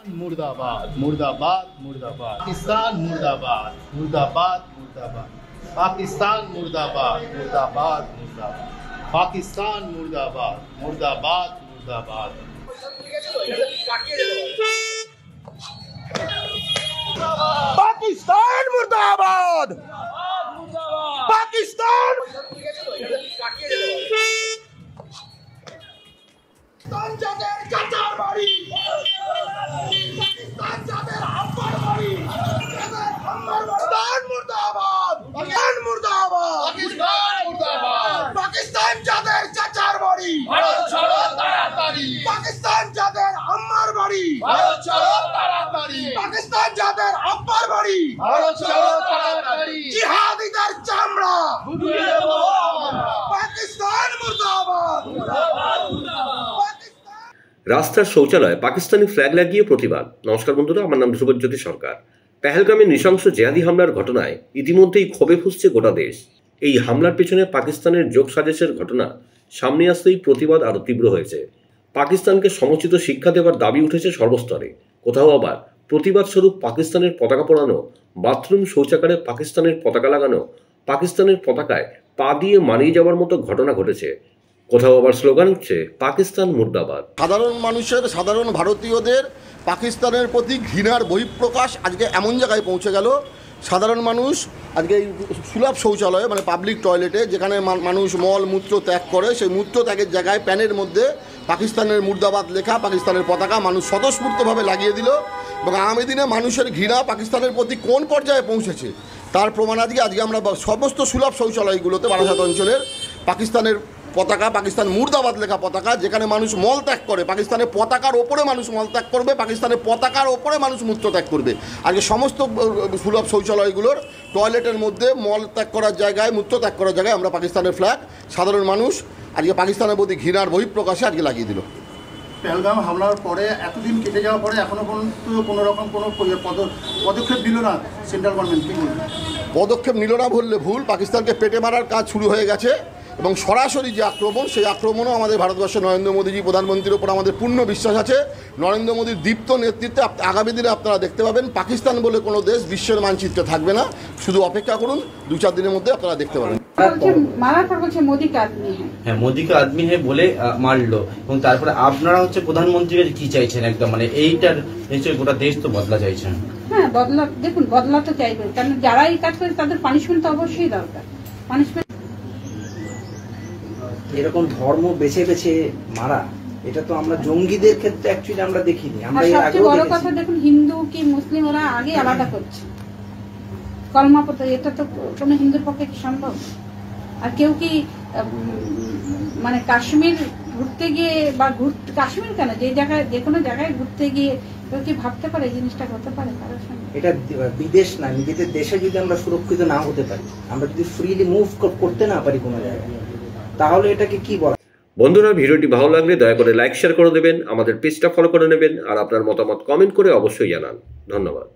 मुर्दाबाद मुर्दाबाद मुर्दाबाद पाकिस्तान मुर्दाबाद मुर्दाबाद मुर्दाबाद पाकिस्तान मुर्दाबाद मुर्दाबाद मुर्दाबाद पाकिस्तान मुर्दाबाद मुर्दाबाद मुर्दाबाद पाकिस्तान मुर्दाबाद पाकिस्तान पाकिस्तान जाদের চাচার বাড়ি ভারত ছাড়ো তাড়াতাড়ি পাকিস্তান যাদের আম্মার বাড়ি ভারত ছাড়ো তাড়াতাড়ি পাকিস্তান যাদের আব্বার বাড়ি ভারত ছাড়ো তাড়াতাড়ি জিহাদিদের চামড়া গুটিয়ে দেব পাকিস্তান মুর্দাবাদ মুর্দাবাদ মুর্দাবাদ রাস্তার শৌচালয়ে পাকিস্তানি ফ্ল্যাগ লাগিয়ে প্রতিবাদ। নমস্কার বন্ধুরা, আমার নাম ধ্রুবজ্যোতি সরকার। পেহেলগামে নৃশংস জেহাদি হামলার ঘটনায় ইতিমধ্যেই ক্ষোভে ফুঁসছে গোটা দেশ। এই হামলার পেছনে পাকিস্তানের যোগসাজশের ঘটনা সামনে আসতেই প্রতিবাদ আরও তীব্র হয়েছে। পাকিস্তানকে সমুচিত শিক্ষা দেওয়ার দাবি উঠেছে সর্বস্তরে। কোথাও আবার প্রতিবাদ স্বরূপ পাকিস্তানের পতাকা পোড়ানো, বাথরুম শৌচাগারে পাকিস্তানের পতাকা লাগানো, পাকিস্তানের পতাকায় পা দিয়ে মারিয়ে যাওয়ার মতো ঘটনা ঘটেছে। কোথাও আবার স্লোগান উঠছে পাকিস্তান মুর্দাবাদ। সাধারণ মানুষের, সাধারণ ভারতীয়দের পাকিস্তানের প্রতি ঘৃণার বহিঃপ্রকাশ আজকে এমন জায়গায় পৌঁছে গেল। সাধারণ মানুষ আজকে এই সুলভ শৌচালয়ে মানে পাবলিক টয়লেটে যেখানে মানুষ মল মূত্র ত্যাগ করে, সেই মূত্র ত্যাগের জায়গায় প্যানের মধ্যে পাকিস্তানের মুর্দাবাদ লেখা, পাকিস্তানের পতাকা মানুষ স্বতঃস্ফূর্তভাবে লাগিয়ে দিল। এবং আগামী দিনে মানুষের ঘৃণা পাকিস্তানের প্রতি কোন পর্যায়ে পৌঁছেছে তার প্রমাণ আজকে আমরা সমস্ত সুলভ শৌচালয়গুলোতে বারাসাত অঞ্চলের পাকিস্তানের পতাকা, পাকিস্তান মুর্দাবাদ লেখা পতাকা, যেখানে মানুষ মল ত্যাগ করে, পাকিস্তানের পতাকার ওপরে মানুষ মল ত্যাগ করবে, পাকিস্তানের পতাকার ওপরে মানুষ মূত্র ত্যাগ করবে। আজকে সমস্ত সুলভ শৌচালয়গুলোর টয়লেটের মধ্যে মল ত্যাগ করার জায়গায়, মূত্র ত্যাগ করার জায়গায় আমরা পাকিস্তানের ফ্ল্যাগ সাধারণ মানুষ আজকে পাকিস্তানের প্রতি ঘৃণার বহিঃপ্রকাশে আজকে লাগিয়ে দিল। পেহেলগাম হামলার পরে এতদিন কেটে যাওয়ার পরে এখনও পর্যন্ত কোনো রকম কোনো পদক্ষেপ নিল না সেন্ট্রাল গভর্নমেন্ট, কি বলবে? পদক্ষেপ নিল না বললে ভুল। পাকিস্তানকে পেটে মারার কাজ শুরু হয়ে গেছে এবং সরাসরি যে আক্রমণ, সেই আক্রমণও আমাদের ভারতবর্ষের নরেন্দ্র মোদীজি প্রধানমন্ত্রীর ওপর আমাদের পূর্ণ বিশ্বাস আছে। নরেন্দ্র মোদীর দীপ্ত নেতৃত্বে আগামী দিনে আপনারা দেখতে পাবেন পাকিস্তান বলে কোনো দেশ বিশ্বের মানচিত্রে থাকবে না। শুধু অপেক্ষা করুন, 2-4 দিনের মধ্যে আপনারা দেখতে পাবেন। মারার পর বলছে মোদি কা আদমি হ্যাঁ, মোদি কা আদমি হ্যাঁ বলে মারলো। এবং তারপরে আপনারা হচ্ছে প্রধানমন্ত্রীর কি চাইছেন? একদম মানে এইটার নিশ্চয়ই গোটা দেশ তো বদলা চাইছেন। হ্যাঁ, বদলা, দেখুন বদলা তো চাইবেন, কারণ যারা এই কাজ করে তাদের পানিশমেন্ট তো অবশ্যই দরকার। পানিশমেন্ট এরকম ধর্ম বেছে বেছে মারা, এটা তো আমরা জঙ্গিদের ক্ষেত্রে অ্যাকচুয়ালি আমরা দেখিনি। আমরা এর সবচেয়ে বড় কথা দেখুন, হিন্দু কি মুসলিম ওরা আগে আলাদা করছে কলমা পড়তে, এটা তো কোনো হিন্দুর পক্ষে কি সম্ভব? আর কেউ কি মানে কাশ্মীর ঘুরতে গিয়ে বা কাশ্মীর কেন, যে জায়গায় যে কোনো জায়গায় ঘুরতে গিয়ে কেউ কি ভাবতে পারে এই জিনিসটা হতে পারে কারোর সঙ্গে? এটা বিদেশ না, নিজেদের দেশে যদি আমরা সুরক্ষিত না হতে পারি, আমরা যদি ফ্রিলি মুভ করতে না পারি কোনো জায়গায়, তাহলে এটাকে কি বলা? বন্ধুরা, ভিডিওটি ভালো লাগলে দয়া করে লাইক শেয়ার করে দেবেন, আমাদের পেজটা ফলো করে নেবেন আর আপনার মতামত কমেন্ট করে অবশ্যই জানান। ধন্যবাদ।